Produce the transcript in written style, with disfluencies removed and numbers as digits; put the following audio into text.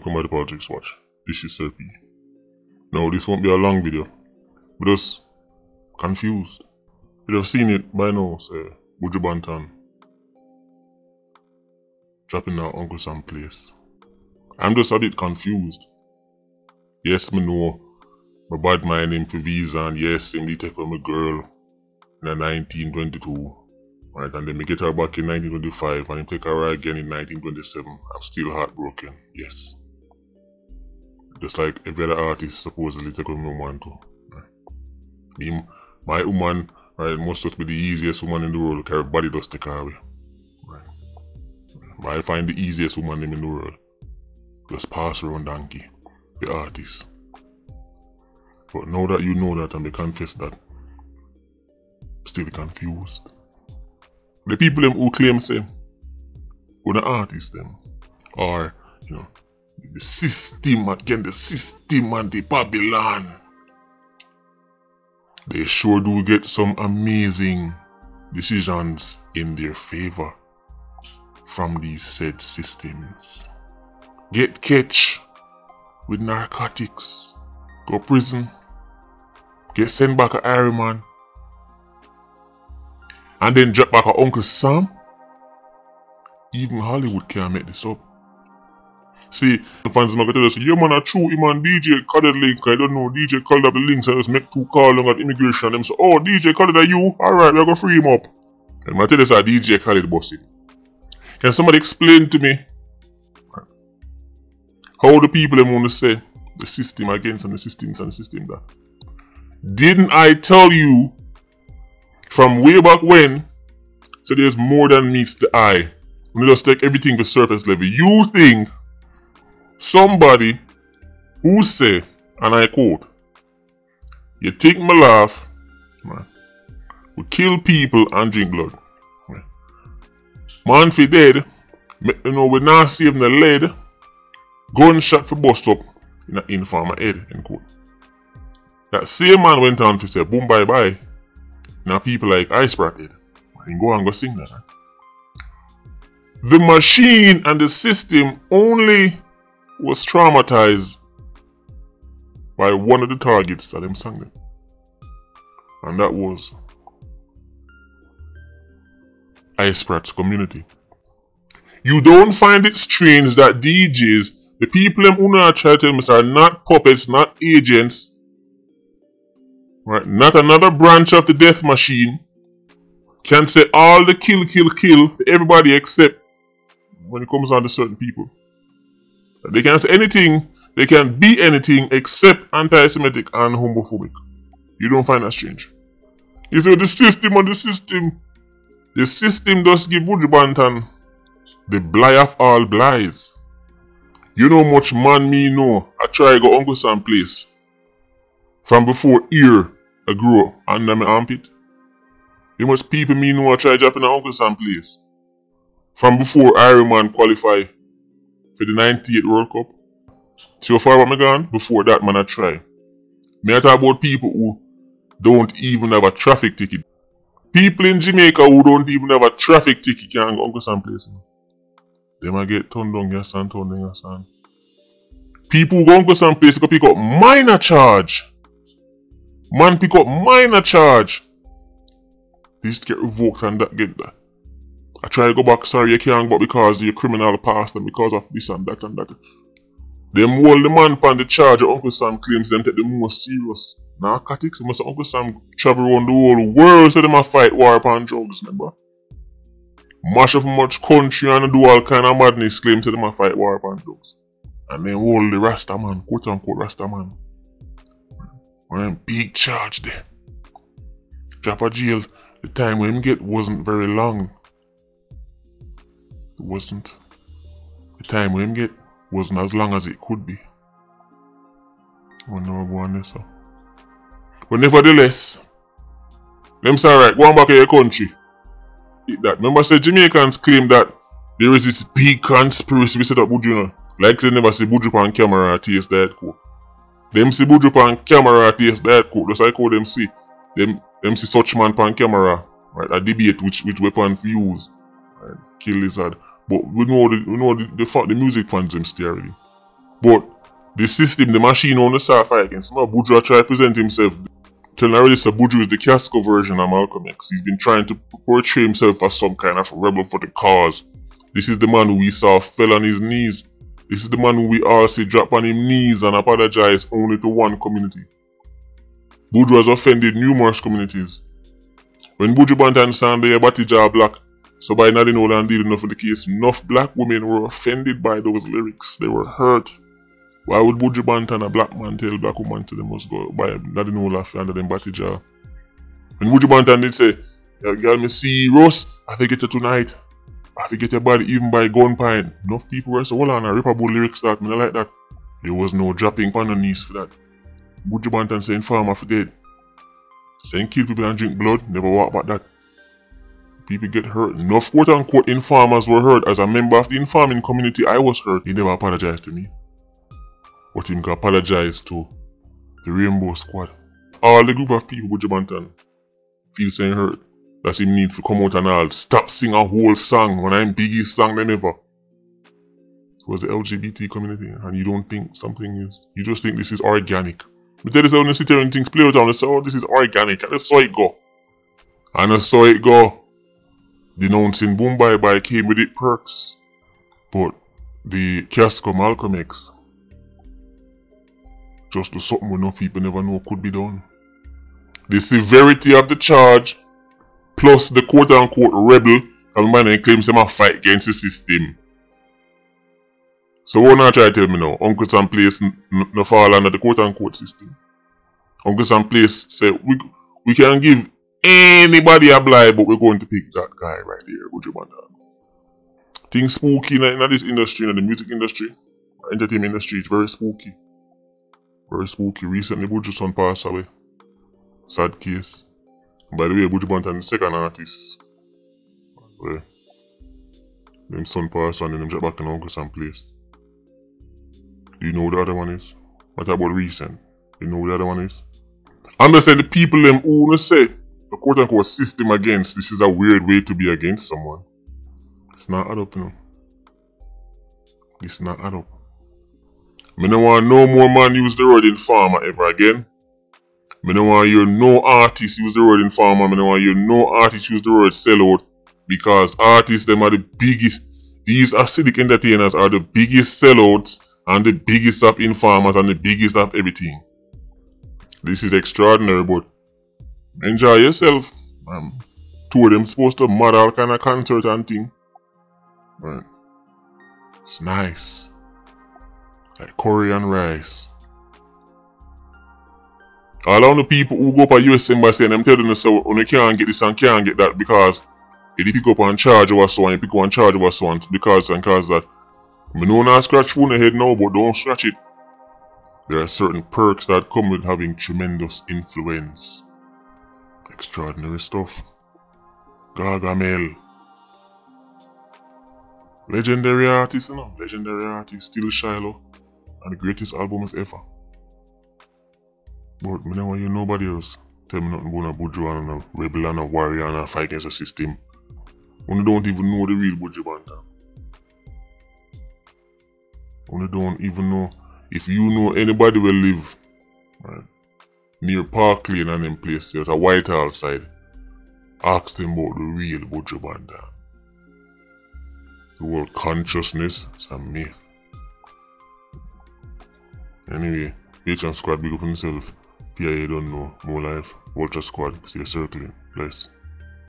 Welcome back to Politricks Watch. This is Sir P. Now this won't be a long video. But just confused. You'd have seen it by now, say Buju Banton dropping out Uncle Sam place. I'm just a bit confused. Yes, me know my Badmind him for visa, and yes, him did take from a girl in 1922. Right, and then me get her back in 1925 and him take her again in 1927. I'm still heartbroken, yes. Just like every other artist supposedly take from a woman too. Right. My woman, right, must just be the easiest woman in the world, because everybody does take her away. Right. But I find the easiest woman in the world. Just pass around donkey, the artist. But now that you know that and me confess that, still confused. The people them who claim say, who the artists them, or, you know, the system again, the system and the Babylon. They sure do get some amazing decisions in their favor from these said systems. Get catch with narcotics, go prison, get sent back to Iron Man, and then drop back a Uncle Sam. Even Hollywood can't make this up. See, the fans might tell us, yeah man, a true man DJ Khaled link. I don't know, DJ Khaled have the links and just make 2 calls at immigration. And them say, oh, DJ Khaled are you? Alright, we're gonna free him up. And I tell us a DJ Khaled bossing. Can somebody explain to me how the people them want to say the system against and the systems and the system that? Didn't I tell you from way back when, so there's more than meets the eye. We just take everything to surface level. You think somebody who say, and I quote, you think me laugh, man, we kill people and drink blood. Man fi dead, you know, we not saving the lead, gunshot for bust up in an informer head, end quote. That same man went on to say, boom bye bye. Now people like Ice Bratted, and go and go sing that. The machine and the system only was traumatized by one of the targets that them sang them. And that was Ice Brat's community. You don't find it strange that DJs, the people them who not try to tell me are not puppets, not agents, right, not another branch of the death machine, can say all the kill to everybody except when it comes on to certain people. They can say anything, they can be anything except anti-Semitic and homophobic. You don't find that strange. You say the system and the system. The system does give Buju Banton the bly of all blies. You know much man me know. I try to go Uncle Sam place from before ear I grew up under my armpit. You much people me know I try dropping Uncle Sam place from before Iron Man qualify for the 98 World Cup. So far what me gone? Before that man I try. Me I talk about people who don't even have a traffic ticket. People in Jamaica who don't even have a traffic ticket can go Uncle Sam place. They might get turned down, yes and turned down, yes and. People who go Uncle Sam place go pick up minor charge. Man pick up minor charge. This get revoked and that get that. I try to go back, sorry you can't, but because your criminal past and because of this and that and that. Them hold the man upon the charge of Uncle Sam claims them take the most serious. Narcotics, must Uncle Sam travel around the whole world so them a fight war upon drugs, remember? Mash up much country and do all kind of madness claims so them a fight war upon drugs. And then hold the Rasta man, quote unquote Rasta man. One big charge there. Drop a jail, the time when him get wasn't very long. It wasn't. The time when him get wasn't as long as it could be. I wonder what go on there, so. But nevertheless, them say alright, go on back to your country. Eat that. Remember say Jamaicans claim that there is this big conspiracy we set up Buju, you know? Like they never see Buju on camera at taste that cool. Them see Buju on camera at taste that cool. Just like how them see. Them see such man on camera. Right? A debate which weapon to use. Right? Kill lizard. But we know the music fans them stay already. But the system, the machine on the side fight against him. Buju try to present himself. Telling already so Buju is the Casco version of Malcolm X. He's been trying to portray himself as some kind of rebel for the cause. This is the man who we saw fell on his knees. This is the man who we all see drop on his knees and apologize only to one community. Buju has offended numerous communities. When Buju Banton sang their body jaw black, so by not know and dealing enough with the case, enough black women were offended by those lyrics. They were hurt. Why would Buju Banton, a black man, tell black woman to them must go by not know laugh under them body jaw? When Buju Banton did say, "Yeah, girl, me see Ross, I forget you tonight. I forget your body even by gunpoint." Enough people were so hold on and rip about lyrics that me like that. There was no dropping on the knees for that. Buju Banton saying farmer for dead. Saying kill people and drink blood, never walk about that. People get hurt. Enough quote unquote informers were hurt. As a member of the informing community, I was hurt. He never apologized to me. But him can apologize to the Rainbow Squad. All the group of people Buju Banton feel saying hurt. That's him need to come out and all stop sing a whole song when I'm biggest song them ever. It was the LGBT community and you don't think something is, you just think this is organic. But tell us how you sit here and things play out and say, oh, this is organic, and that's how it go. And that's how it go. Denouncing Boom Bye Bye came with it perks. But the Casco Malcolm X just do something where no people never know could be done. The severity of the charge plus the quote unquote rebel come man and claims them a fight against the system. So what not try to tell me now? Uncle Sam Place no fall under the quote unquote system. Uncle Sam Place say we can give anybody a blind, but we're going to pick that guy right there, Buju Banton. Things spooky in this industry, in the music industry, entertainment industry, it's very spooky. Very spooky. Recently Buju's son passed away. Sad case. By the way, Buju Banton is the second artist. Where them son passed and then them drop back in Uncle Sam Place. Do you know who the other one is? What about recent? Do you know who the other one is? I'm just saying the people them who wanna say the quote unquote system against, this is a weird way to be against someone. It's not add up, you know. It's not add up. Me don't want no more man use the word informer ever again. Me don't want hear no artist use the word informer. Me don't want hear no artist use the word sellout. Because artists them are the biggest, these acidic entertainers are the biggest sellouts and the biggest of informers and the biggest of everything. This is extraordinary, but enjoy yourself. Two of them supposed to mad all kind of concert and thing. Right. It's nice. Like curry and rice. All of the people who go up a US embassy and I'm telling them so you can't get this and can't get that because if you pick up and charge over so and you pick up and charge over so and because that. I know not scratch phone ahead now, but don't scratch it. There are certain perks that come with having tremendous influence. Extraordinary stuff. Gargamel. Legendary artist, you know. Legendary artist. Still Shiloh. And the greatest albums ever. But I don't want you nobody else. Tell me nothing about a Buju and a rebel and a warrior and a fight against the system. You don't even know the real Buju Banton. You don't even know. If you know anybody will live right, near Park Lane and them place at a Whitehall side, ask them about the real Buju Banton. The whole consciousness is a myth. Anyway, H&M Squad, big up on yourself. PIA don't know. More life. Vulture Squad, see you circling. Bless.